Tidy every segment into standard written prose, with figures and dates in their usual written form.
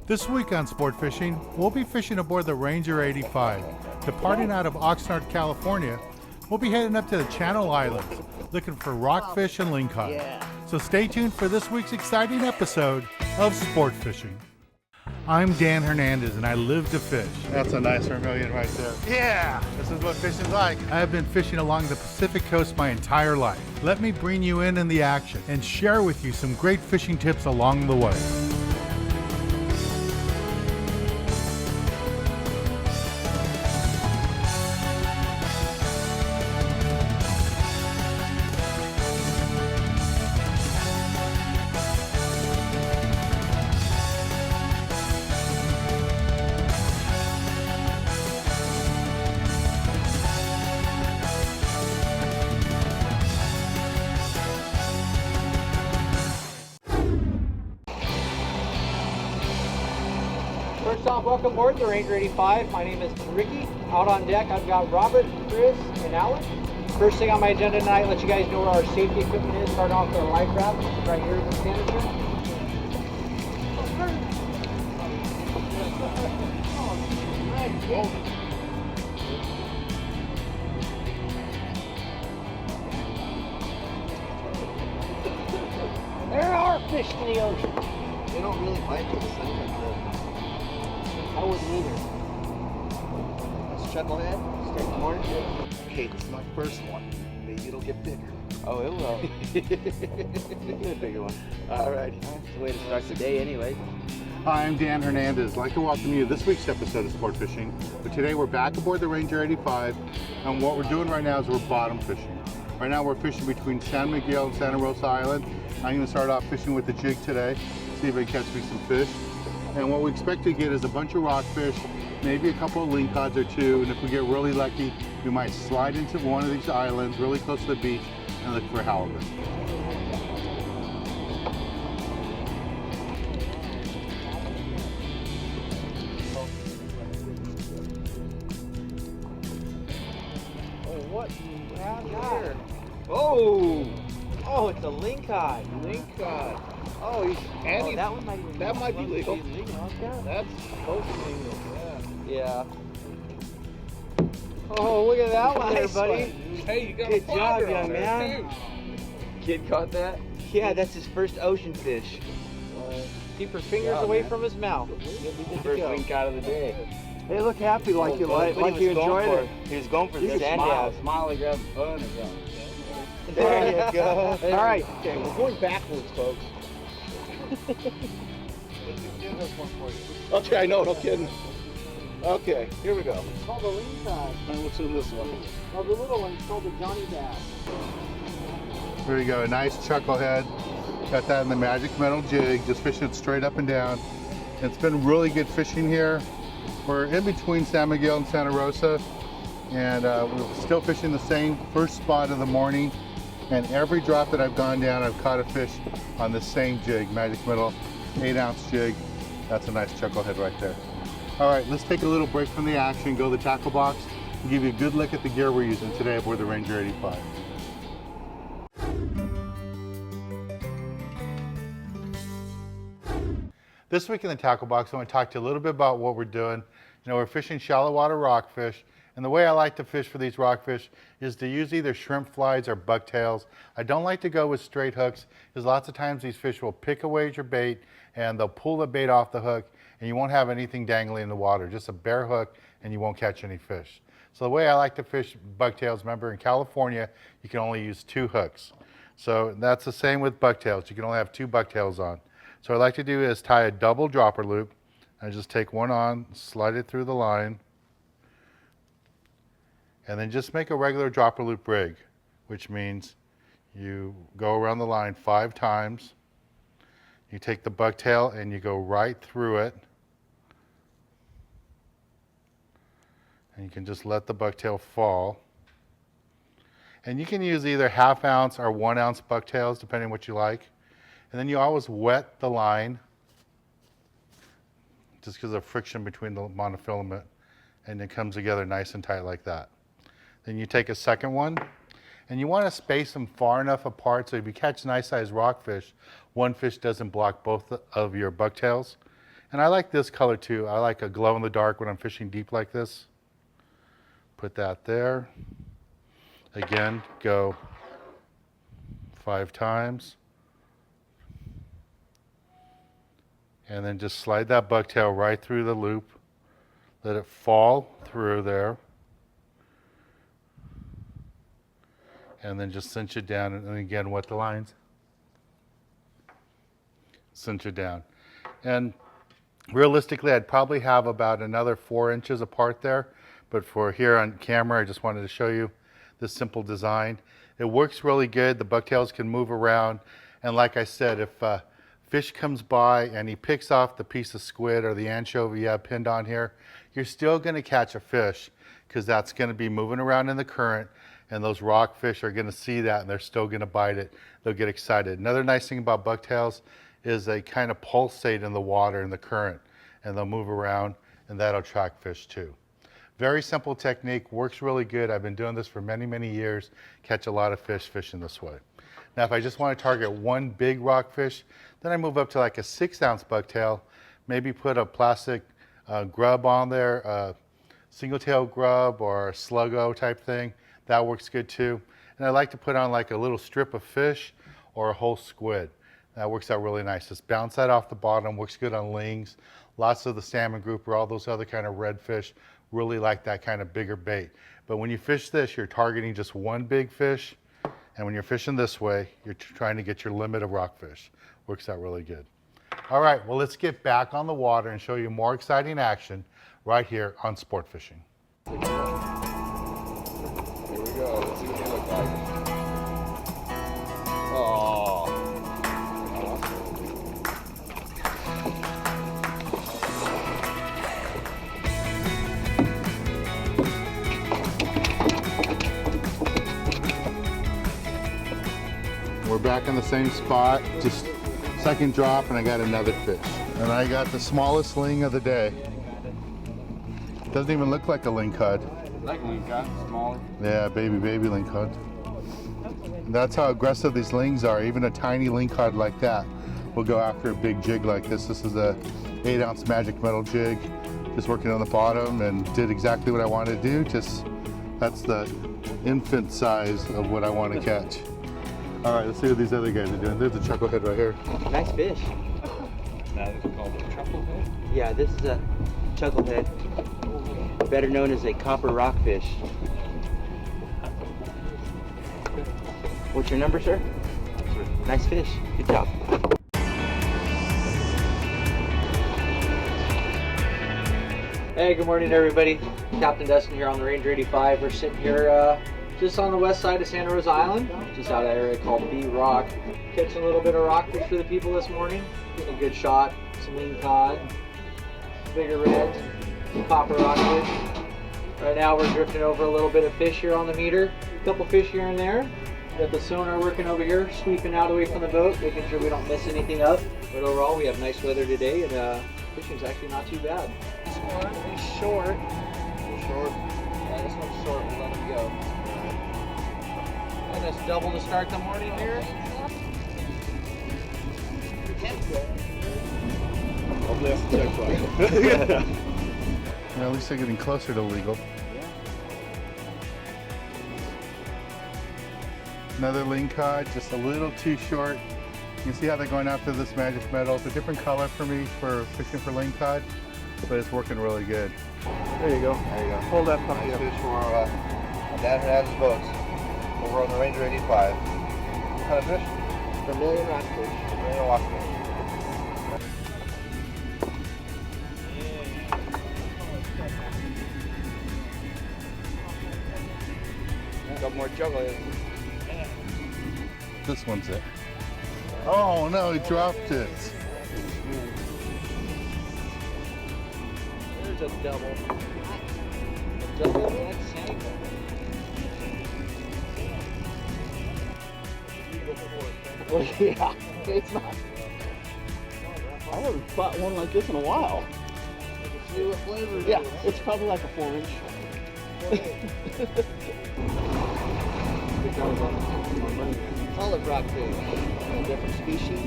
This week on Sport Fishing, we'll be fishing aboard the Ranger 85. Departing out of Oxnard, California, we'll be heading up to the Channel Islands, looking for rockfish and lingcod. So stay tuned for this week's exciting episode of Sport Fishing. I'm Dan Hernandez and I live to fish. That's a nice vermilion right there. Yeah, this is what fishing's like. I have been fishing along the Pacific coast my entire life. Let me bring you in the action and share with you some great fishing tips along the way. First off, welcome aboard the Ranger 85. My name is Ricky. Out on deck, I've got Robert, Chris, and Alan. First thing on my agenda tonight, let you guys know where our safety equipment is. Starting off with our life raft, right here in the canister. There are fish in the ocean. They don't really bite till the sun comes up. I wouldn't either. Let's chucklehead, straight morning. Okay, this is my first one. Maybe it'll get bigger. Oh, it will. It's a bigger one. All right. That's the way to start the day anyway. Hi, I'm Dan Hernandez. I'd like to welcome you to this week's episode of Sport Fishing. But today we're back aboard the Ranger 85, and what we're doing right now is we're bottom fishing. Right now we're fishing between San Miguel and Santa Rosa Island. I'm going to start off fishing with the jig today, see if I can catch me some fish. And what we expect to get is a bunch of rockfish, maybe a couple of lingcods or two, and if we get really lucky, we might slide into one of these islands really close to the beach and look for halibut. Oh, what do you have here? Oh! Oh, it's a lingcod. Lingcod. Oh, he's Oh, that one might even that might be legal. Okay. That's close to legal. Yeah. Yeah. Oh, look at that one there, Nice buddy. one. Hey, you got Good a job, flogger young on there, man. too. Kid caught that? Yeah, that's his first ocean fish. Keep her fingers away from his mouth. First lingcod of the day. They look happy like you But he was going for it. He was going for You the can sand smile, dab. smile like you're having fun or something. There you go. All right. Okay, we're going backwards, folks. Okay, I know, no kidding. Okay, here we go. It's called the lingcod. And what's in this one? Well, the little one is called the Johnny Bass. There you go, a nice chucklehead. Got that in the magic metal jig, just fishing straight up and down. It's been really good fishing here. We're in between San Miguel and Santa Rosa, and we're still fishing the same first spot of the morning. And every drop that I've gone down, I've caught a fish on the same jig, magic metal, 8-ounce jig. That's a nice chucklehead right there. All right, let's take a little break from the action, go to the tackle box, and give you a good look at the gear we're using today aboard the Ranger 85. This week in the tackle box, I want to talk to you a little bit about what we're doing. You know, we're fishing shallow water rockfish, and the way I like to fish for these rockfish is to use either shrimp flies or bucktails. I don't like to go with straight hooks, because lots of times these fish will pick away at your bait, and they'll pull the bait off the hook, and you won't have anything dangling in the water, just a bare hook, and you won't catch any fish. So the way I like to fish bucktails, remember in California, you can only use 2 hooks. So that's the same with bucktails. You can only have 2 bucktails on. So what I like to do is tie a double dropper loop. I just take one on, slide it through the line, and then just make a regular dropper loop rig, which means you go around the line 5 times. You take the bucktail and you go right through it. And you can just let the bucktail fall. And you can use either 1/2 ounce or 1 ounce bucktails, depending on what you like. And then you always wet the line, just because of friction between the monofilament, and it comes together nice and tight like that. Then you take a second one, and you want to space them far enough apart so if you catch nice sized rockfish, one fish doesn't block both of your bucktails. And I like this color too. I like a glow in the dark when I'm fishing deep like this. Put that there. Again, go 5 times. And then just slide that bucktail right through the loop. Let it fall through there. And then just cinch it down, and again, wet the lines. Cinch it down. And realistically, I'd probably have about another 4 inches apart there, but for here on camera, I just wanted to show you this simple design. It works really good. The bucktails can move around, and like I said, if fish comes by and he picks off the piece of squid or the anchovy you have pinned on here, you're still going to catch a fish because that's going to be moving around in the current, and those rockfish are going to see that and they're still going to bite it. They'll get excited. Another nice thing about bucktails is they kind of pulsate in the water in the current, and they'll move around, and that'll attract fish too. Very simple technique, works really good. I've been doing this for many, many years. Catch a lot of fish fishing this way. Now, if I just want to target one big rockfish, then I move up to like a 6-ounce bucktail, maybe put a plastic grub on there, a single tail grub or a sluggo type thing. That works good too. And I like to put on like a little strip of fish or a whole squid. That works out really nice. Just bounce that off the bottom, works good on lings. Lots of the salmon group or all those other kind of redfish really like that kind of bigger bait. But when you fish this, you're targeting just one big fish. And when you're fishing this way, you're trying to get your limit of rockfish. Works out really good. All right, well, let's get back on the water and show you more exciting action right here on Sport Fishing. Here we go. Let's see what they look like. Oh. We're back in the same spot, just second drop, and I got another fish. And I got the smallest ling of the day. Doesn't even look like a lingcod. Like lingcod, smaller. Yeah, baby lingcod. That's how aggressive these lings are. Even a tiny lingcod like that will go after a big jig like this. This is a 8-ounce magic metal jig. Just working on the bottom and did exactly what I wanted to do. Just, that's the infant size of what I want to catch. All right, let's see what these other guys are doing. There's a chucklehead right here. Nice fish. That is called a trufflehead? Yeah, this is a chucklehead, better known as a copper rockfish. What's your number, sir? Nice fish. Good job. Hey, good morning, everybody. Captain Dustin here on the Ranger 85. We're sitting here just on the west side of Santa Rosa Island, just out of an area called B Rock. Catching a little bit of rockfish for the people this morning. Getting a good shot, some lingcod, bigger reds, some copper rockfish. Right now we're drifting over a little bit of fish here on the meter. A couple fish here and there. Got the sonar working over here, sweeping out away from the boat, making sure we don't mess anything up. But overall, we have nice weather today, and fishing's actually not too bad. This one is short. Short. Yeah, this one's short. We'll let him go. And let's double to start the morning here. Hopefully that's the check flag. Yeah, at least they're getting closer to legal. Another lingcod, just a little too short. You can see how they're going after this magic metal. It's a different color for me for fishing for lingcod, but it's working really good. There you go. There you go. Hold that puppy up. Fish for Dad Hernandez boats over on the Ranger 85. What kind of fish? Vermilion rockfish. Vermilion rockfish. Got more juggling. This one's it. Oh no, he dropped it. There's a double. Double next tank. Well, yeah, it's not. I haven't caught one like this in a while. See what flavor it Yeah, is. it's probably like a 4-inch. Olive rockfish. A different species.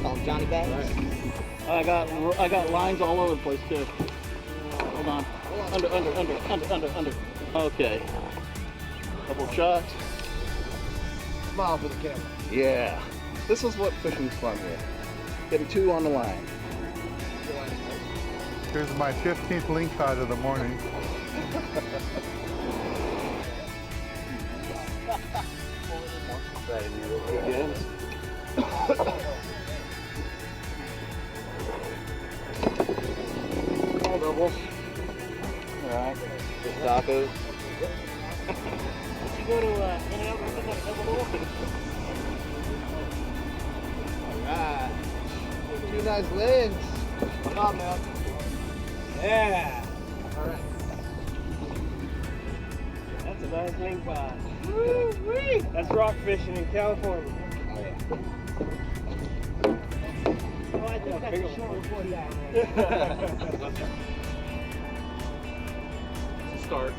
Called Johnny Bags. I got lines all over the place too. Hold on. Under. Okay. Couple shots. Smile for the camera. Yeah. This is what fishing's fun here. Getting 2 on the line. Here's my 15th link cod of the morning. All doubles. Alright. Just tacos. You go to In-N-Out and pick up a double double? Alright. 2 nice legs. Come on, man. Yeah. Alright. That's a nice link cod. Woo-wee. That's rock fishing in California. Oh yeah. Oh, I think that's a short report down there. Start.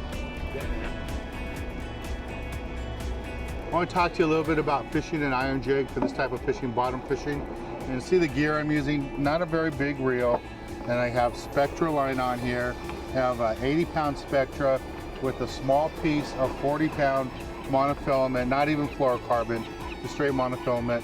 I want to talk to you a little bit about fishing an iron jig for this type of fishing, bottom fishing. And see the gear I'm using, not a very big reel. And I have Spectra line on here. I have an 80-pound Spectra with a small piece of 40-pound monofilament, not even fluorocarbon, just straight monofilament.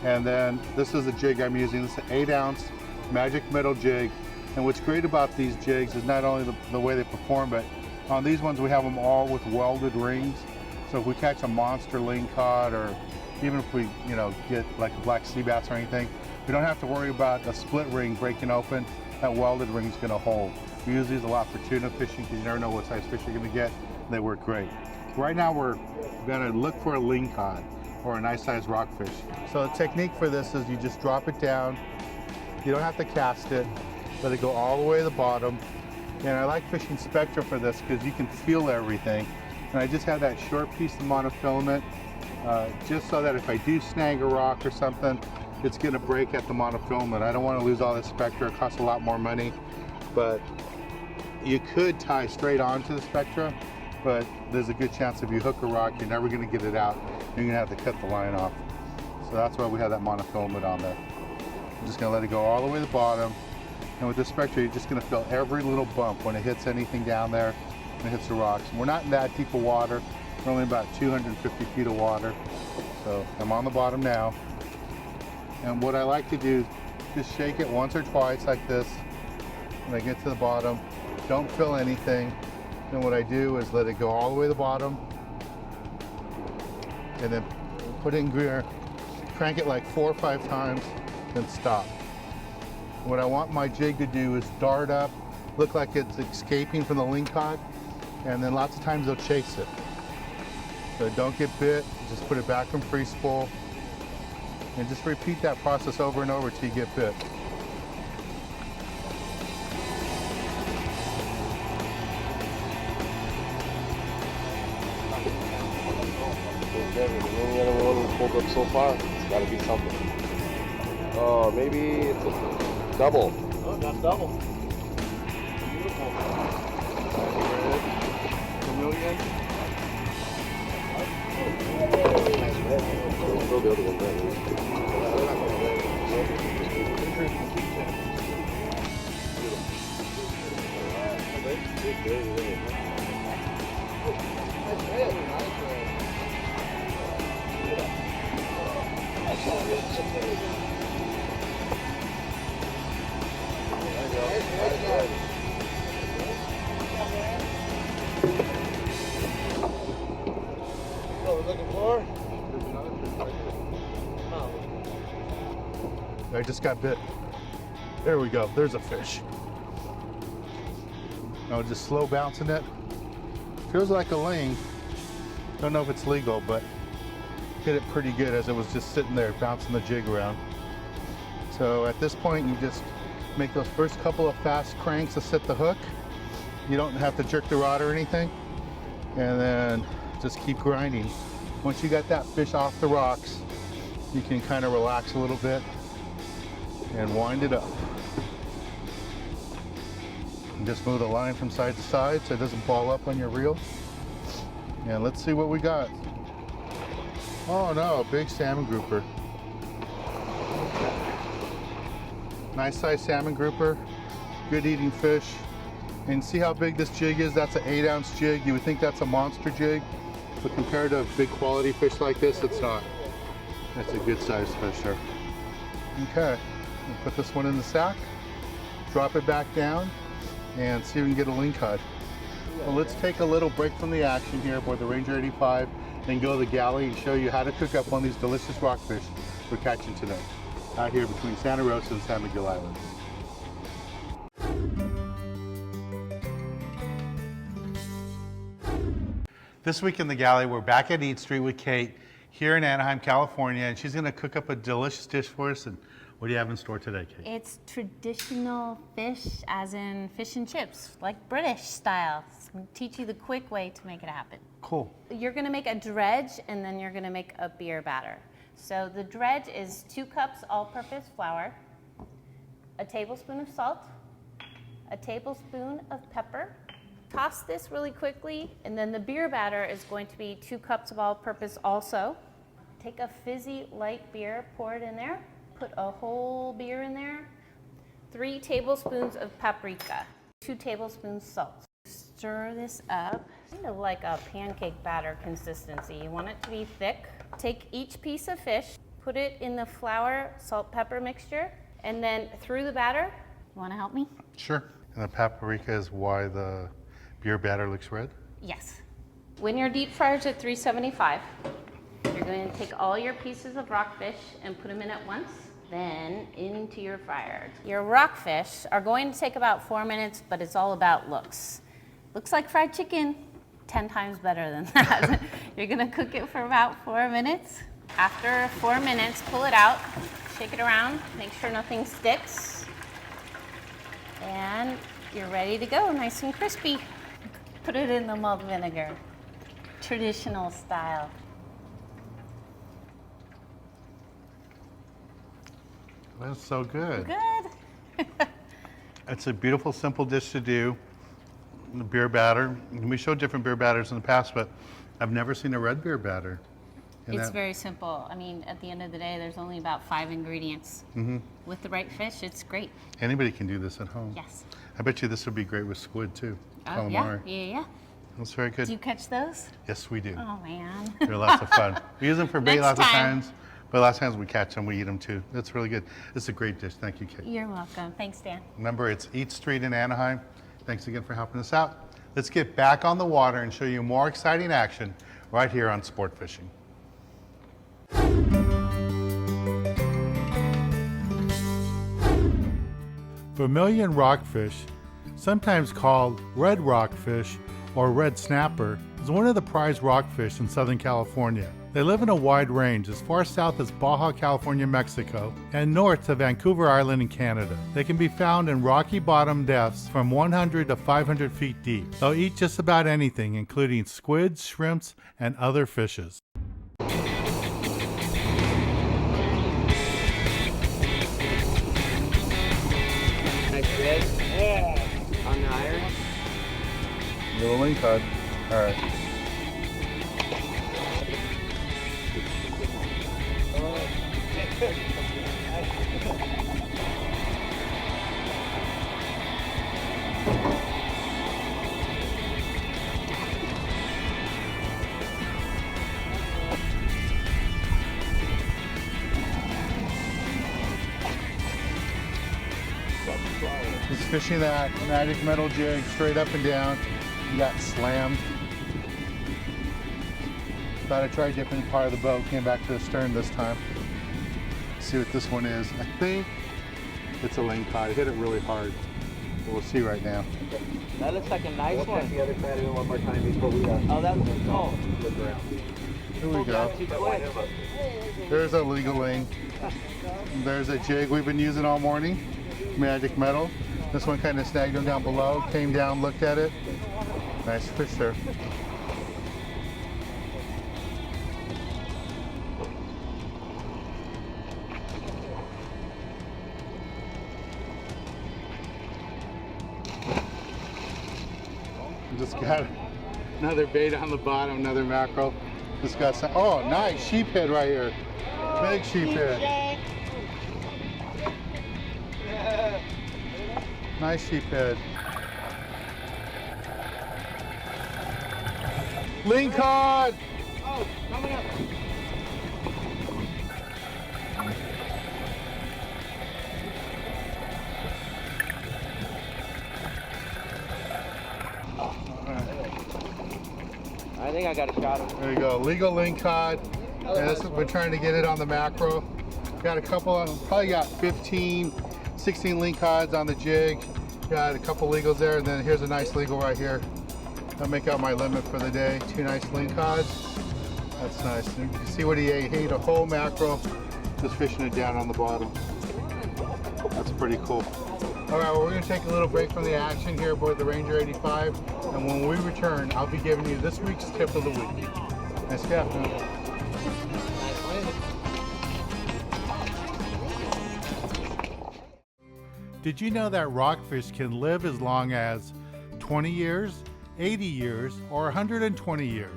And then this is the jig I'm using. This is an 8-ounce Magic Metal jig. And what's great about these jigs is not only the way they perform, but on these ones we have them all with welded rings. So if we catch a monster lingcod, or even if we, get like a black sea bass or anything, we don't have to worry about a split ring breaking open. That welded ring is going to hold. We use these a lot for tuna fishing because you never know what size fish you're going to get. They work great. Right now we're going to look for a lingcod or a nice sized rockfish. So the technique for this is you just drop it down. You don't have to cast it. Let it go all the way to the bottom. And I like fishing Spectra for this because you can feel everything. And I just have that short piece of monofilament just so that if I do snag a rock or something, it's going to break at the monofilament. I don't want to lose all this Spectra. It costs a lot more money. But you could tie straight onto the Spectra, but there's a good chance if you hook a rock, you're never going to get it out. You're going to have to cut the line off. So that's why we have that monofilament on there. I'm just going to let it go all the way to the bottom. And with the Spectra, you're just going to feel every little bump when it hits anything down there and it hits the rocks. And we're not in that deep of water. We're only about 250 feet of water. So I'm on the bottom now. And what I like to do is just shake it once or twice like this. When I get to the bottom, don't feel anything. Then what I do is let it go all the way to the bottom. And then put it in gear, crank it like 4 or 5 times, then stop. What I want my jig to do is dart up, look like it's escaping from the lingcod, and then lots of times they'll chase it. So don't get bit, just put it back in free spool, and just repeat that process over and over till you get bit. The only other one we pulled up so far. It's got to be something. Oh, maybe it's a double. Oh, that's double. Beautiful. Vermilion. Throw the other one down. What we're looking for? I just got bit. There we go, there's a fish. Now just slow bouncing it. Feels like a ling. Don't know if it's legal, but hit it pretty good as it was just sitting there bouncing the jig around. So at this point, you just make those first couple of fast cranks to set the hook. You don't have to jerk the rod or anything. And then just keep grinding. Once you got that fish off the rocks, you can kind of relax a little bit and wind it up. And just move the line from side to side so it doesn't ball up on your reel. And let's see what we got. Oh no, a big salmon grouper. Nice sized salmon grouper, good eating fish. And see how big this jig is? That's an 8-ounce jig. You would think that's a monster jig, but compared to big quality fish like this, it's not. That's a good sized fish there. Okay, we'll put this one in the sack, drop it back down, and see if we can get a ling cod. Well, let's take a little break from the action here aboard the Ranger 85 and go to the galley and show you how to cook up one of these delicious rockfish we're catching today out here between Santa Rosa and San Miguel Islands. This week in the galley, we're back at Eat Street with Kate here in Anaheim, California, and she's gonna cook up a delicious dish for us. And what do you have in store today, Kate? It's traditional fish, as in fish and chips, like British style. So I'm gonna teach you the quick way to make it happen. Cool. You're gonna make a dredge, and then you're gonna make a beer batter. So the dredge is 2 cups all-purpose flour, a tablespoon of salt, a tablespoon of pepper. Toss this really quickly, and then the beer batter is going to be 2 cups of all-purpose also. Take a fizzy light beer, pour it in there, put a whole beer in there, 3 tablespoons of paprika, 2 tablespoons salt. Stir this up, kind of like a pancake batter consistency. You want it to be thick. Take each piece of fish, put it in the flour, salt, pepper mixture, and then through the batter. You want to help me? Sure. And the paprika is why the beer batter looks red? Yes. When your deep fryer's at 375, you're going to take all your pieces of rockfish and put them in at once, then into your fryer. Your rockfish are going to take about 4 minutes, but it's all about looks. Looks like fried chicken, 10 times better than that. You're gonna cook it for about 4 minutes. After 4 minutes, pull it out, shake it around, make sure nothing sticks. And you're ready to go, nice and crispy. Put it in the malt vinegar, traditional style. That's so good. Good. It's a beautiful, simple dish to do. The beer batter. We showed different beer batters in the past, but I've never seen a red beer batter. And It's very simple. I mean, at the end of the day, there's only about 5 ingredients. With the right fish, it's great. Anybody can do this at home. Yes. I bet you this would be great with squid too. Oh, Calamari. yeah. That's very good. Do you catch those? Yes, we do. Oh, man. They're lots of fun. We use them for bait Next lots of time. times, but lots of times we catch them, we eat them too. That's really good. It's a great dish. Thank you, Kate. You're welcome. Thanks, Dan. Remember, it's Eat Street in Anaheim. Thanks again for helping us out. Let's get back on the water and show you more exciting action right here on Sport Fishing. Vermilion rockfish, sometimes called red rockfish or red snapper, is one of the prized rockfish in Southern California. They live in a wide range as far south as Baja California, Mexico, and north to Vancouver Island in Canada. They can be found in rocky bottom depths from 100 to 500 feet deep. They'll eat just about anything, including squids, shrimps, and other fishes. Nice red. Yeah. On the iron. Little ling cod. All right. He's fishing that magic metal jig straight up and down. He got slammed. Thought I'd try a different part of the boat. Came back to the stern this time. See what this one is. I think it's a ling cod. I hit it really hard. But we'll see right now. That looks like a nice Look one. at the other side of it one more time before we Oh, that was oh. look around. Here we go. Too quick. There's a legal ling. There's a jig we've been using all morning. Magic metal. This one kind of snagged him down below. Came down, looked at it. Nice fish there. Just got another bait on the bottom, another mackerel. Just got some, oh, nice sheephead right here. Big sheephead. Nice sheephead. Ling cod! Oh, coming up. I think I got a shot of it. There you go, legal ling cod. And this, we're trying to get it on the macro. Got a couple, probably got 15, 16 ling cods on the jig. Got a couple legals there, and then here's a nice legal right here. I'll make out my limit for the day. 2 nice ling cods. That's nice. And you can see what he ate. He ate a whole macro, just fishing it down on the bottom. That's pretty cool. All right, well, we're gonna take a little break from the action here aboard the Ranger 85, and when we return, I'll be giving you this week's tip of the week. Nice cast, man. Did you know that rockfish can live as long as 20 years, 80 years, or 120 years?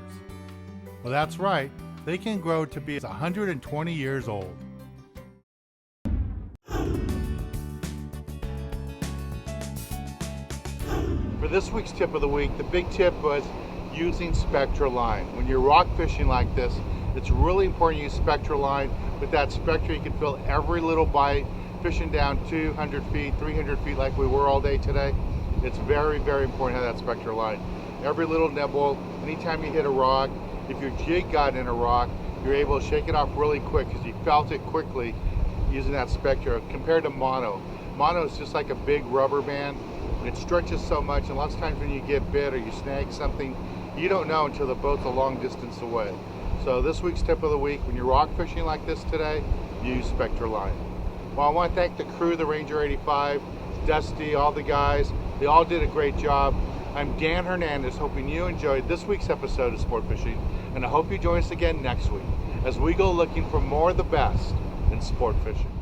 Well, that's right. They can grow to be 120 years old. For this week's tip of the week, the big tip was using Spectra line. When you're rock fishing like this, it's really important to use Spectra line. With that Spectra, you can feel every little bite, fishing down 200 feet, 300 feet like we were all day today. It's very, very important to have that Spectra line. Every little nibble, anytime you hit a rock, if your jig got in a rock, you're able to shake it off really quick because you felt it quickly using that Spectra compared to mono. Mono is just like a big rubber band. It stretches so much, and lots of times when you get bit or you snag something, you don't know until the boat's a long distance away. So this week's tip of the week, when you're rock fishing like this today, use Spectra line. Well, I want to thank the crew, the Ranger 85, Dusty, all the guys. They all did a great job. I'm Dan Hernandez, hoping you enjoyed this week's episode of Sport Fishing, and I hope you join us again next week as we go looking for more of the best in sport fishing.